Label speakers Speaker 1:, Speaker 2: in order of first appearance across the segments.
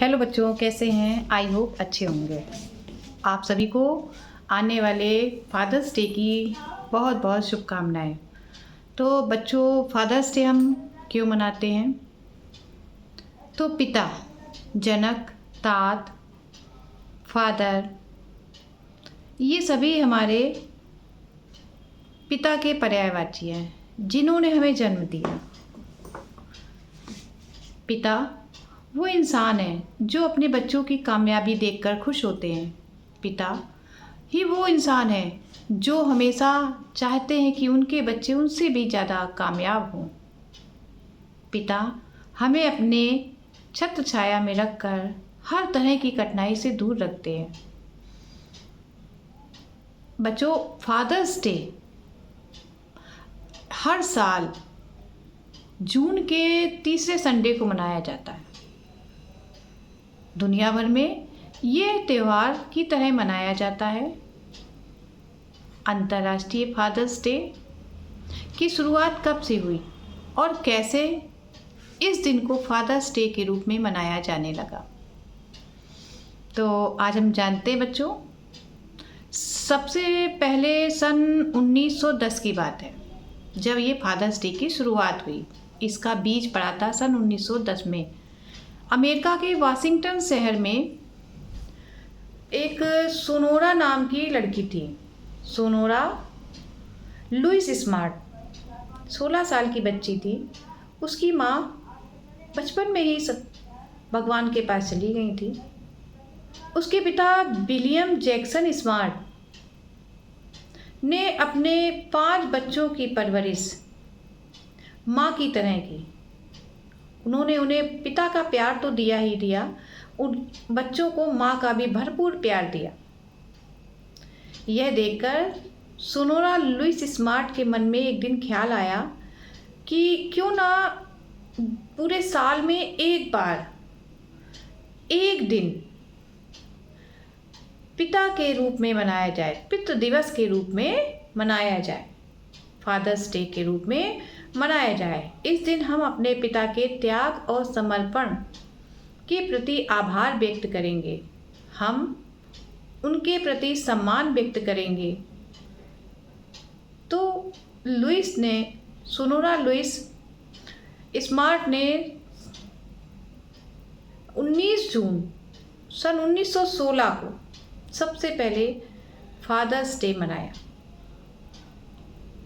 Speaker 1: Hello बच्चों, कैसे हैं? आई होप अच्छे होंगे। आप सभी को आने वाले फादर्स डे की बहुत बहुत शुभकामनाएं। तो बच्चों, फादर्स डे हम क्यों मनाते हैं? तो पिता, जनक, तात, फादर, ये सभी हमारे पिता के पर्यायवाची हैं, जिन्होंने हमें जन्म दिया। पिता वो इंसान है जो अपने बच्चों की कामयाबी देखकर खुश होते हैं। पिता ही वो इंसान है जो हमेशा चाहते हैं कि उनके बच्चे उनसे भी ज़्यादा कामयाब हों। पिता हमें अपने छत्र छाया में रखकर हर तरह की कठिनाई से दूर रखते हैं। बच्चों, फादर्स डे हर साल जून के तीसरे संडे को मनाया जाता है। दुनिया भर में ये त्यौहार की तरह मनाया जाता है। अंतर्राष्ट्रीय फादर्स डे की शुरुआत कब से हुई और कैसे इस दिन को फादर्स डे के रूप में मनाया जाने लगा, तो आज हम जानते हैं बच्चों। सबसे पहले सन 1910 की बात है जब ये फादर्स डे की शुरुआत हुई। इसका बीज पड़ा था सन 1910 में। अमेरिका के वाशिंगटन शहर में एक सोनोरा नाम की लड़की थी। सोनोरा लुइस स्मार्ट 16 साल की बच्ची थी। उसकी माँ बचपन में ही भगवान के पास चली गई थी। उसके पिता विलियम जैक्सन स्मार्ट ने अपने 5 बच्चों की परवरिश माँ की तरह की। उन्होंने उन्हें पिता का प्यार तो दिया ही दिया, उन बच्चों को माँ का भी भरपूर प्यार दिया। यह देखकर सोनोरा लुइस स्मार्ट के मन में एक दिन ख्याल आया कि क्यों ना पूरे साल में एक बार एक दिन पिता के रूप में मनाया जाए, पितृ दिवस के रूप में मनाया जाए, फादर्स डे के रूप में मनाया जाए। इस दिन हम अपने पिता के त्याग और समर्पण के प्रति आभार व्यक्त करेंगे। हम उनके प्रति सम्मान व्यक्त करेंगे। तो सोनोरा लुइस स्मार्ट ने 19 जून सन 1916 को सबसे पहले फादर्स डे मनाया।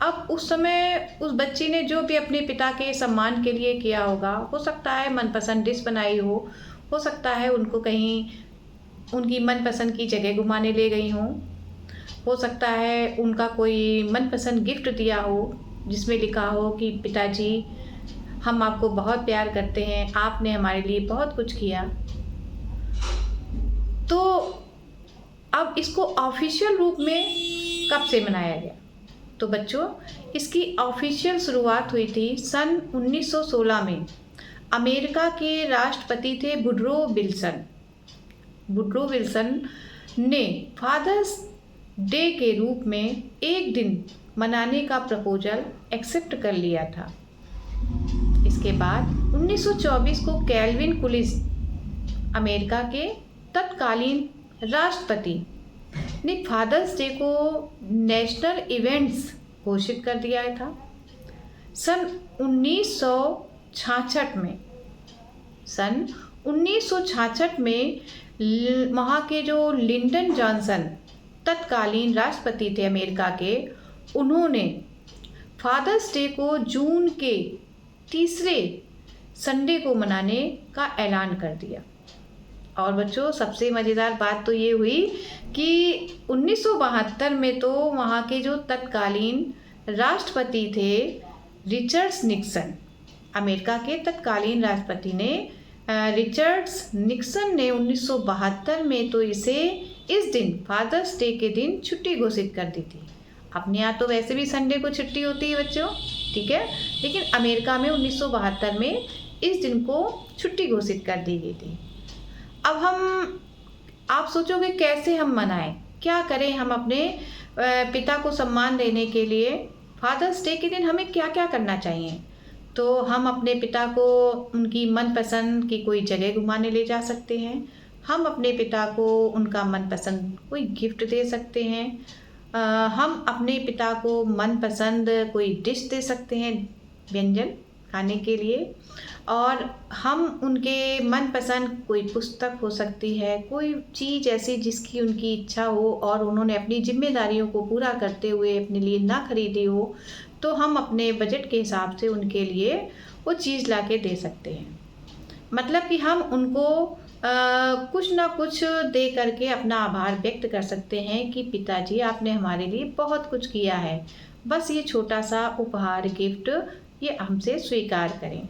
Speaker 1: अब उस समय उस बच्ची ने जो भी अपने पिता के सम्मान के लिए किया होगा, हो सकता है मनपसंद डिश बनाई हो सकता है उनको कहीं उनकी मनपसंद की जगह घुमाने ले गई हो सकता है उनका कोई मनपसंद गिफ्ट दिया हो जिसमें लिखा हो कि पिताजी, हम आपको बहुत प्यार करते हैं, आपने हमारे लिए बहुत कुछ किया। तो अब इसको ऑफिशियल रूप में कब से मनाया गया? तो बच्चों, इसकी ऑफिशियल शुरुआत हुई थी सन 1916 में। अमेरिका के राष्ट्रपति थे वुडरो विल्सन ने फादर्स डे के रूप में एक दिन मनाने का प्रपोजल एक्सेप्ट कर लिया था। इसके बाद 1924 को कैल्विन कुलिस, अमेरिका के तत्कालीन राष्ट्रपति, ने फादर्स डे को नेशनल इवेंट्स घोषित कर दिया था। सन 1966 में वहाँ के जो लिंडन जॉनसन तत्कालीन राष्ट्रपति थे अमेरिका के, उन्होंने फादर्स डे को जून के तीसरे संडे को मनाने का ऐलान कर दिया। और बच्चों, सबसे मज़ेदार बात तो ये हुई कि 1972 में तो वहाँ के जो तत्कालीन राष्ट्रपति थे रिचर्ड निक्सन, अमेरिका के तत्कालीन राष्ट्रपति ने रिचर्ड निक्सन ने 1972 में तो इस दिन फादर्स डे के दिन छुट्टी घोषित कर दी थी। अपने यहाँ तो वैसे भी संडे को छुट्टी होती है बच्चों, ठीक है, लेकिन अमेरिका में 1972 में इस दिन को छुट्टी घोषित कर दी गई थी। अब आप सोचोगे कैसे हम मनाएं, क्या करें हम अपने पिता को सम्मान देने के लिए? फादर्स डे के दिन हमें क्या क्या करना चाहिए? तो हम अपने पिता को उनकी मनपसंद की कोई जगह घुमाने ले जा सकते हैं। हम अपने पिता को उनका मनपसंद कोई गिफ्ट दे सकते हैं। हम अपने पिता को मनपसंद कोई डिश दे सकते हैं, व्यंजन खाने के लिए। और हम उनके मनपसंद कोई पुस्तक हो सकती है, कोई चीज़ ऐसी जिसकी उनकी इच्छा हो और उन्होंने अपनी जिम्मेदारियों को पूरा करते हुए अपने लिए ना खरीदी हो, तो हम अपने बजट के हिसाब से उनके लिए वो चीज़ ला के दे सकते हैं। मतलब कि हम उनको कुछ ना कुछ दे करके अपना आभार व्यक्त कर सकते हैं कि पिताजी आपने हमारे लिए बहुत कुछ किया है, बस ये छोटा सा उपहार गिफ्ट ये हमसे स्वीकार करें।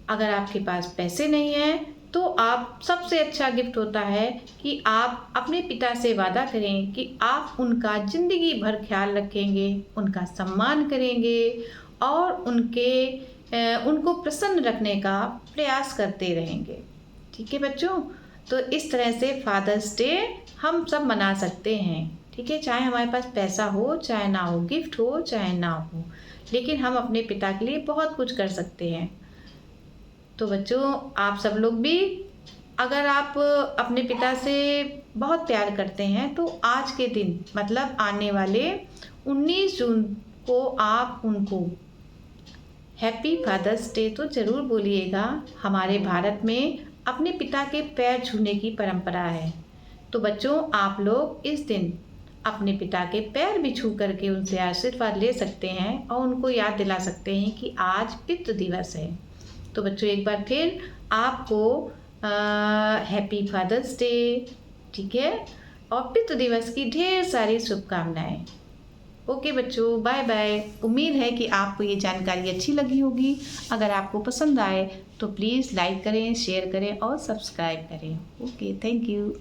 Speaker 1: अगर आपके पास पैसे नहीं हैं तो आप सबसे अच्छा गिफ्ट होता है कि आप अपने पिता से वादा करें कि आप उनका ज़िंदगी भर ख्याल रखेंगे, उनका सम्मान करेंगे और उनको प्रसन्न रखने का प्रयास करते रहेंगे। ठीक है बच्चों, तो इस तरह से फादर्स डे हम सब मना सकते हैं। ठीक है, चाहे हमारे पास पैसा हो चाहे ना हो, गिफ्ट हो चाहे ना हो, लेकिन हम अपने पिता के लिए बहुत कुछ कर सकते हैं। तो बच्चों, आप सब लोग भी अगर आप अपने पिता से बहुत प्यार करते हैं तो आज के दिन मतलब आने वाले 19 जून को आप उनको हैप्पी फादर्स डे तो ज़रूर बोलिएगा। हमारे भारत में अपने पिता के पैर छूने की परंपरा है। तो बच्चों, आप लोग इस दिन अपने पिता के पैर भी छू करके उनसे आशीर्वाद ले सकते हैं और उनको याद दिला सकते हैं कि आज पितृ दिवस है। तो बच्चों, एक बार फिर आपको हैप्पी फादर्स डे, ठीक है, और पितृ दिवस की ढेर सारी शुभकामनाएं। ओके बच्चों, बाय बाय। उम्मीद है कि आपको ये जानकारी अच्छी लगी होगी। अगर आपको पसंद आए तो प्लीज़ लाइक करें, शेयर करें और सब्सक्राइब करें। Okay, thank you.